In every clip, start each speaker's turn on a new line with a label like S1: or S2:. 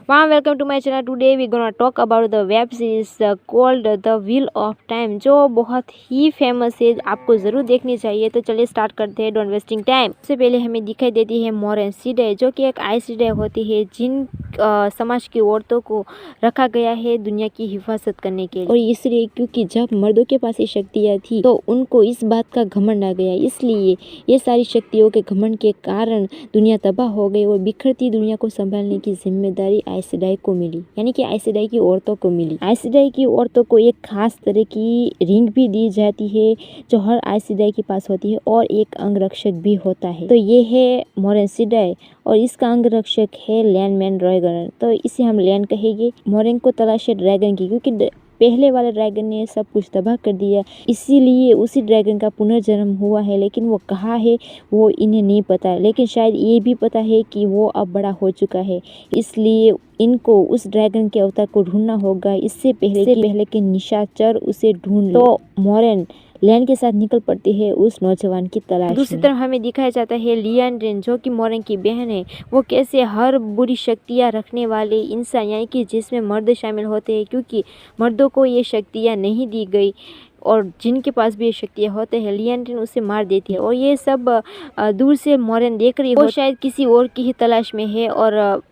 S1: Warm welcome to my channel. Today we gonna talk about the web series called The Wheel of Time, जो बहुत ही famous है, आपको ज़रूर देखनी चाहिए। तो चलिए स्टार्ट करते हैं, डोंट वेस्टिंग टाइम। सबसे पहले हमें दिखाई देती है मोरेन सीडे, जो कि एक आईसीडे होती है जिन समाज की औरतों को रखा गया है दुनिया की हिफाजत करने के लिए। और इसलिए क्योंकि जब मर्दों के पास ये शक्तियाँ थी तो उनको इस बात का घमंड आ गया, इसलिए ये सारी शक्तियों के घमंड के कारण दुनिया तबाह हो गई और बिखरती दुनिया को संभालने की जिम्मेदारी आईसीडाई को मिली, यानी कि आईसीडाई की औरतों को मिली। आईसीडाई की औरतों को एक खास तरह की रिंग भी दी जाती है जो हर आईसीडाई के पास होती है, और एक अंगरक्षक भी होता है। तो ये है मोरेन सीडाई और इसका अंगरक्षक है लैंडमैन ड्रैगन। तो इसे हम लैंड कहेंगे। मोरेन को तलाश है ड्रैगन की, क्योंकि पहले वाले ड्रैगन ने सब कुछ तबाह कर दिया, इसीलिए उसी ड्रैगन का पुनर्जन्म हुआ है। लेकिन वो कहाँ है वो इन्हें नहीं पता, लेकिन शायद ये भी पता है कि वो अब बड़ा हो चुका है, इसलिए इनको उस ड्रैगन के अवतार को ढूंढना होगा इससे पहले कि निशाचर उसे ढूंढ ले। तो मोरेन लैंड के साथ निकल पड़ती है उस नौजवान की तलाश में। दूसरी तरफ हमें दिखाया जाता है लिएंड्रेन, जो कि मोरेन की बहन है। वो कैसे हर बुरी शक्तियाँ रखने वाले इंसान, यानी कि जिसमें मर्द शामिल होते हैं, क्योंकि मर्दों को ये शक्तियाँ नहीं दी गई और जिनके पास भी ये शक्तियाँ होते हैं, लिएंड्रेन उसे मार देती है। और ये सब दूर से मोरेन देख रही है, वो शायद किसी और की ही तलाश में है, और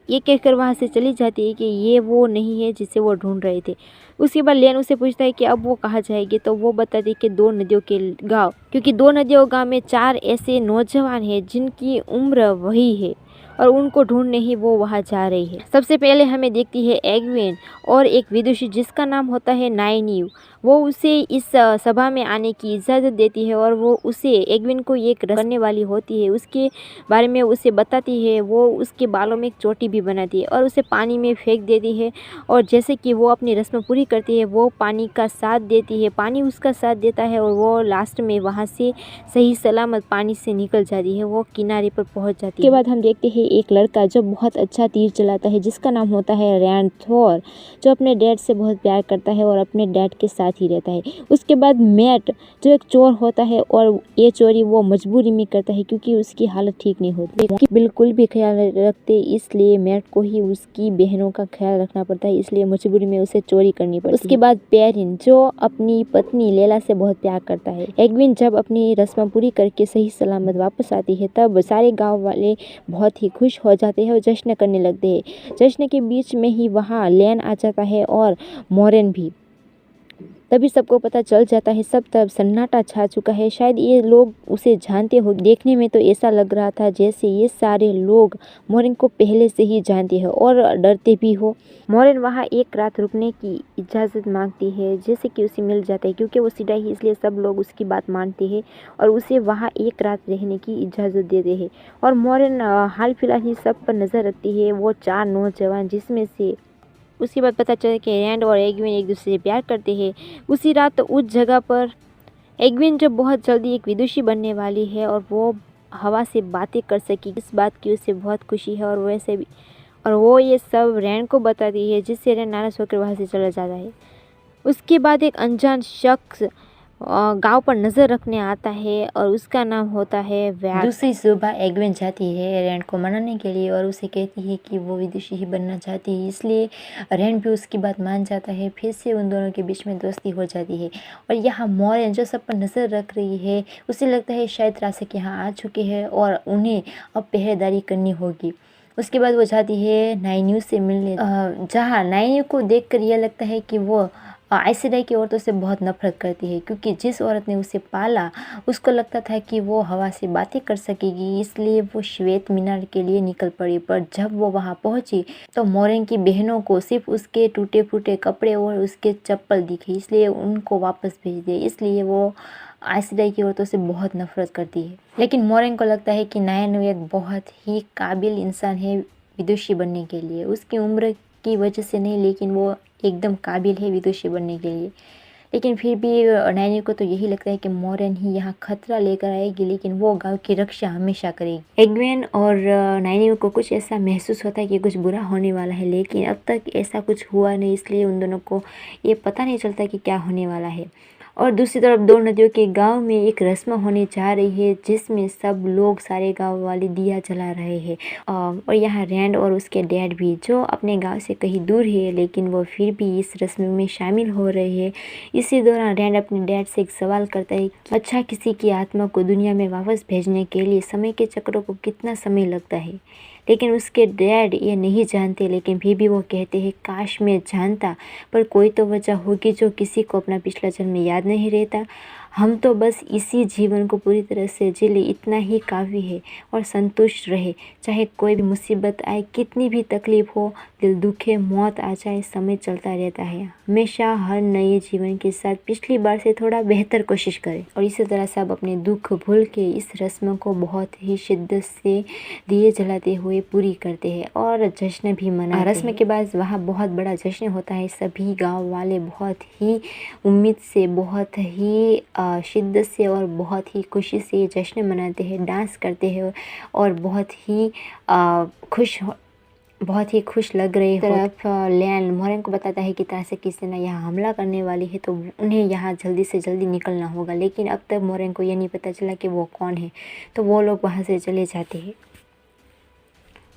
S1: ये कहकर वहाँ से चली जाती है कि ये वो नहीं है जिसे वो ढूंढ रहे थे। उसके बाद लियन उसे पूछता है कि अब वो कहाँ जाएगी, तो वो बताती है कि 2 नदियों के गांव, क्योंकि 2 नदियों गांव में 4 ऐसे नौजवान हैं जिनकी उम्र वही है और उनको ढूंढने ही वो वहाँ जा रही है। सबसे पहले हमें देखती है एग्वेन और एक विदुषी जिसका नाम होता है नाइनिव। वो उसे इस सभा में आने की इजाज़त देती है और वो उसे एग्वेन को एक रस्म करने वाली होती है, उसके बारे में उसे बताती है। वो उसके बालों में एक चोटी भी बनाती है और उसे पानी में फेंक देती है, और जैसे कि वो अपनी रस्म पूरी करती है वो पानी का साथ देती है, पानी उसका साथ देता है और वो लास्ट में वहाँ से सही सलामत पानी से निकल जाती है, वो किनारे पर पहुँच जाती है। उसके बाद हम देखते हैं एक लड़का जो बहुत अच्छा तीर चलाता है, जिसका नाम होता है रैंड थोर, जो अपने डैड से बहुत प्यार करता है और अपने डैड के साथ ही रहता है। उसके बाद मैट, जो एक चोर होता है, और ये चोरी वो मजबूरी में करता है क्योंकि उसकी हालत ठीक नहीं होती, उसकी बिल्कुल भी ख्याल रखते, इसलिए मैट को ही उसकी बहनों का ख्याल रखना पड़ता है, इसलिए मजबूरी में उसे चोरी करनी पड़ती है। उसके बाद पेरिन, जो अपनी पत्नी लेला से बहुत प्यार करता है। एग्विन जब अपनी रस्म पूरी करके सही सलामत वापस आती है, तब सारे गाँव वाले बहुत ही खुश हो जाते हैं और जश्न करने लगते हैं। जश्न के बीच में ही वहाँ लैन आ जाता है और मोरेन भी। तभी सबको पता चल जाता है, सब तरफ सन्नाटा छा चुका है। शायद ये लोग उसे जानते हो, देखने में तो ऐसा लग रहा था जैसे ये सारे लोग मोरेन को पहले से ही जानते हैं और डरते भी हो। मोरेन वहाँ एक रात रुकने की इजाज़त मांगती है, जैसे कि उसे मिल जाता है, क्योंकि वो सीधा ही, इसलिए सब लोग उसकी बात मानते हैं और उसे वहाँ एक रात रहने की इजाज़त देते हैं। और मोरेन हाल फिलहाल ही सब पर नज़र रखती है, वो 4 नौजवान, जिसमें से उसके बाद पता चला कि रैंड और एग्विन एक दूसरे से प्यार करते हैं। उसी रात उस जगह पर एग्विन जब बहुत जल्दी एक विदुषी बनने वाली है और वो हवा से बातें कर सकी, इस बात की उसे बहुत खुशी है, और वैसे भी वो ये सब रैंड को बताती है, जिससे रैंड नाराज़ होकर वहाँ से चला जाता है। उसके बाद एक अनजान शख्स गांव पर नज़र रखने आता है और उसका नाम होता है वैग। दूसरी सुबह एग्वेन जाती है रैंड को मनाने के लिए और उसे कहती है कि वो विदुषी ही बनना चाहती है, इसलिए रैंड भी उसकी बात मान जाता है। फिर से उन दोनों के बीच में दोस्ती हो जाती है। और यहाँ मोरेन, जो सब पर नज़र रख रही है, उसे लगता है शायद रासिक यहाँ आ चुके हैं और उन्हें अब पहरेदारी करनी होगी। उसके बाद वो जाती है नाइन्यू से मिलने, जहाँ नाइन्यू को देखकर यह लगता है कि वो आईसीडाई की औरतों से बहुत नफरत करती है, क्योंकि जिस औरत ने उसे पाला उसको लगता था कि वो हवा से बातें कर सकेगी, इसलिए वो श्वेत मीनार के लिए निकल पड़ी। पर जब वो वहाँ पहुँची तो मोरेन की बहनों को सिर्फ उसके टूटे फूटे कपड़े और उसके चप्पल दिखे, इसलिए उनको वापस भेज दिए। इसलिए वो आईसीडाई की औरतों से बहुत नफरत करती है। लेकिन मोरेन को लगता है कि नायनू एक बहुत ही काबिल इंसान है विदुषी बनने के लिए, उसकी उम्र की वजह से नहीं, लेकिन वो एकदम काबिल है विदुषी बनने के लिए। लेकिन फिर भी नायनी को तो यही लगता है कि मोरेन ही यहाँ खतरा लेकर आएगी, लेकिन वो गांव की रक्षा हमेशा करेगी। एग्वेन और नायनी को कुछ ऐसा महसूस होता है कि कुछ बुरा होने वाला है, लेकिन अब तक ऐसा कुछ हुआ नहीं, इसलिए उन दोनों को ये पता नहीं चलता कि क्या होने वाला है। और दूसरी तरफ दो नदियों के गांव में एक रस्म होने जा रही है जिसमें सब लोग सारे गांव वाले दिया जला रहे हैं। और यहाँ रैंड और उसके डैड भी, जो अपने गांव से कहीं दूर है लेकिन वो फिर भी इस रस्म में शामिल हो रहे हैं। इसी दौरान रैंड अपने डैड से एक सवाल करता है कि अच्छा, किसी की आत्मा को दुनिया में वापस भेजने के लिए समय के चक्रों को कितना समय लगता है। लेकिन उसके डैड ये नहीं जानते, लेकिन फिर भी वो कहते हैं काश मैं जानता, पर कोई तो वजह होगी जो किसी को अपना पिछला जन्म याद नहीं रहता। हम तो बस इसी जीवन को पूरी तरह से जी ले, इतना ही काफ़ी है, और संतुष्ट रहे। चाहे कोई भी मुसीबत आए, कितनी भी तकलीफ हो, दिल दुखे, मौत आ जाए, समय चलता रहता है। हमेशा हर नए जीवन के साथ पिछली बार से थोड़ा बेहतर कोशिश करें। और इसी तरह सब अपने दुख भूल के इस रस्म को बहुत ही शिद्दत से दिए जलाते हुए पूरी करते हैं और जश्न भी मनाते हैं। रस्म के बाद वहाँ बहुत बड़ा जश्न होता है। सभी गाँव वाले बहुत ही उम्मीद से, बहुत ही शिद्दत से और बहुत ही खुशी से जश्न मनाते हैं, डांस करते हैं और बहुत ही खुश लग रहे हो। तरफ लैन मोरेन को बताता है कि तारसेकी सेना यहाँ हमला करने वाली है, तो उन्हें यहाँ जल्दी से जल्दी निकलना होगा। लेकिन अब तक मोरेन को यह नहीं पता चला कि वो कौन है, तो वो लोग वहाँ से चले जाते हैं।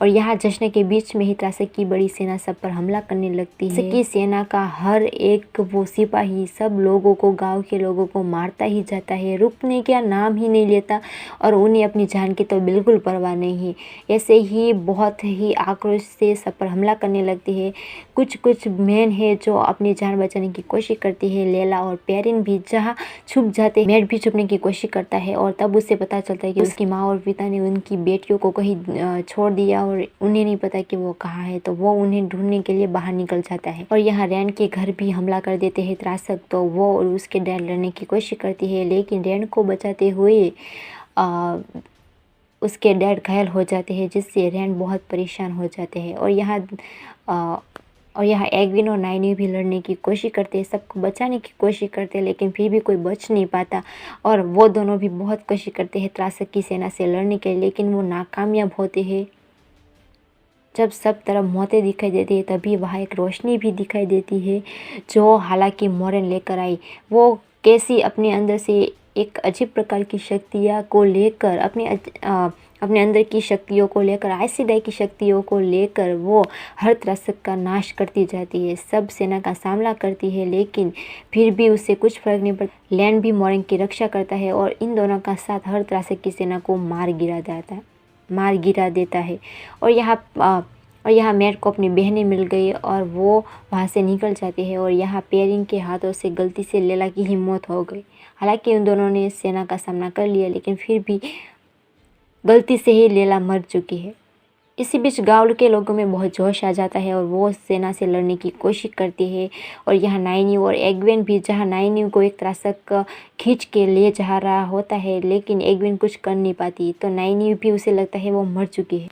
S1: और यहाँ जश्न के बीच में ही त्रासक की बड़ी सेना सब पर हमला करने लगती है। की सेना का हर एक वो सिपाही सब लोगों को, गांव के लोगों को मारता ही जाता है, रुकने का नाम ही नहीं लेता और उन्हें अपनी जान की तो बिल्कुल परवाह नहीं है। ऐसे ही बहुत ही आक्रोश से सब पर हमला करने लगती है। कुछ मैन है जो अपनी जान बचाने की कोशिश करती है। लैला और पेरिन भी जहाँ छुप जाते, मैट भी छुपने की कोशिश करता है और तब उसे पता चलता है कि उसकी माँ और पिता ने उनकी बेटियों को कहीं छोड़ दिया और उन्हें नहीं पता कि वो कहाँ है, तो वो उन्हें ढूंढने के लिए बाहर निकल जाता है। और यहाँ रैंड के घर भी हमला कर देते हैं त्रासक, तो वो और उसके डैड लड़ने की कोशिश करती है, लेकिन रैंड को बचाते हुए उसके डैड घायल हो जाते हैं, जिससे रैंड बहुत परेशान हो जाते हैं। और यहाँ एग्विन और नाइनी भी लड़ने की कोशिश करते हैं, सबको बचाने की कोशिश करते हैं, लेकिन फिर भी कोई बच नहीं पाता। और वो दोनों भी बहुत कोशिश करते हैं त्रासक की सेना से लड़ने के लिए, लेकिन वो नाकामयाब होते हैं। जब सब तरफ मौतें दिखाई देती है, तभी वहाँ एक रोशनी भी दिखाई देती है, जो हालांकि मोरेन लेकर आई। वो कैसी अपने अंदर से एक अजीब प्रकार की शक्तियाँ को लेकर, अपने अंदर की शक्तियों को लेकर, आइसीडाई की शक्तियों को लेकर वो हर त्रासक का नाश करती जाती है, सब सेना का सामना करती है, लेकिन फिर भी उससे कुछ फर्क नहीं पड़ता। लैन भी मोरेन की रक्षा करता है और इन दोनों का साथ हर त्रासक की सेना को मार गिरा देता है। और यहाँ मैट को अपनी बहनें मिल गई और वो वहाँ से निकल जाते हैं। और यहाँ पेरिन के हाथों से गलती से लैला की ही मौत हो गई। हालांकि उन दोनों ने सेना का सामना कर लिया, लेकिन फिर भी गलती से ही लैला मर चुकी है। इसी बीच गाँव के लोगों में बहुत जोश आ जाता है और वो सेना से लड़ने की कोशिश करती है। और यहाँ नाइनी और एग्वेन भी, जहाँ नाइनी को एक त्रासक खींच के ले जा रहा होता है, लेकिन एग्वेन कुछ कर नहीं पाती, तो नाइनी भी उसे लगता है वो मर चुकी है।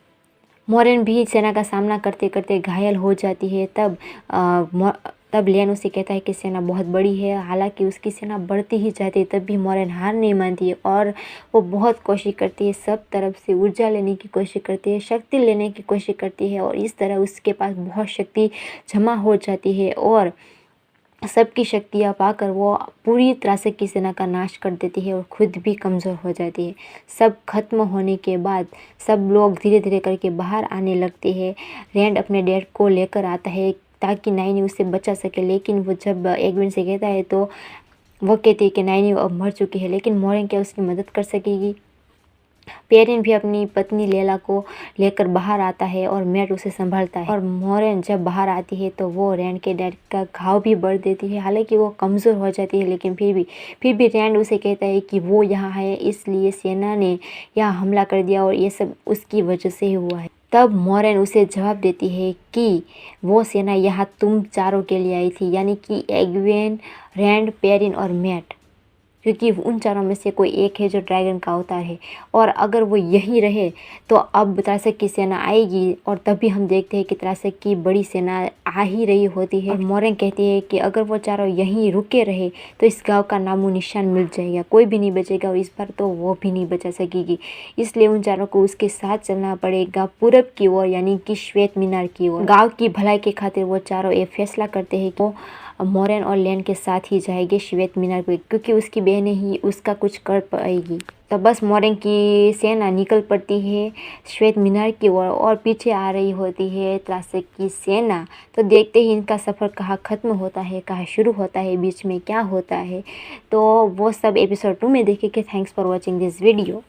S1: मोरेन भी सेना का सामना करते करते घायल हो जाती है। तब लैन उसे कहता है कि सेना बहुत बड़ी है। हालांकि उसकी सेना बढ़ती ही जाती है, तब भी मोरेन हार नहीं मानती है और वो बहुत कोशिश करती है, सब तरफ से ऊर्जा लेने की कोशिश करती है, शक्ति लेने की कोशिश करती है, और इस तरह उसके पास बहुत शक्ति जमा हो जाती है और सबकी शक्तियाँ पाकर वो पूरी त्रासक की सेना का नाश कर देती है और खुद भी कमज़ोर हो जाती है। सब खत्म होने के बाद सब लोग धीरे धीरे करके बाहर आने लगते हैं। रैंड अपने डैड को लेकर आता है ताकि नाइनी उसे बचा सके, लेकिन वो जब एग्विन से कहता है तो वो कहती है कि नाइनी अब मर चुकी है, लेकिन मोरेन क्या उसकी मदद कर सकेगी। पेरिन भी अपनी पत्नी लैला को लेकर बाहर आता है और मैट उसे संभालता है। और मोरेन जब बाहर आती है तो वो रैंड के डैड का घाव भी बढ़ देती है। हालांकि वो कमज़ोर हो जाती है, लेकिन फिर भी रैंड उसे कहता है कि वो यहाँ है, इसलिए सेना ने यहाँ हमला कर दिया और ये सब उसकी वजह से ही हुआ है। तब मोरेन उसे जवाब देती है कि वो सेना यहाँ तुम चारों के लिए आई थी, यानी कि एग्वेन, रैंड, पेरिन और मैट, क्योंकि उन चारों में से कोई एक है जो ड्रैगन का अवतार है। और अगर वो यही रहे तो अब त्रासक की सेना आएगी और तभी हम देखते हैं कि त्रासक की बड़ी सेना आ ही रही होती है। और मोरेन कहती है कि अगर वो चारों यहीं रुके रहे तो इस गांव का नामो निशान मिल जाएगा, कोई भी नहीं बचेगा और इस बार तो वो भी नहीं बचा सकेगी। इसलिए उन चारों को उसके साथ चलना पड़ेगा पूरब की ओर, यानी कि श्वेत मीनार की ओर। गाँव की भलाई के खातिर वो चारों ये फैसला करते हैं कि वो मोरेन और लेन के साथ ही जाएगी श्वेत मीनार पे, क्योंकि उसकी बहनें ही उसका कुछ कर पाएगी। तो बस मोरेन की सेना निकल पड़ती है श्वेत मीनार की ओर और पीछे आ रही होती है त्रासक की सेना। तो देखते ही इनका सफ़र कहाँ ख़त्म होता है, कहाँ शुरू होता है, बीच में क्या होता है, तो वो सब एपिसोड 2 में देखेंगे। Thanks for watching this video.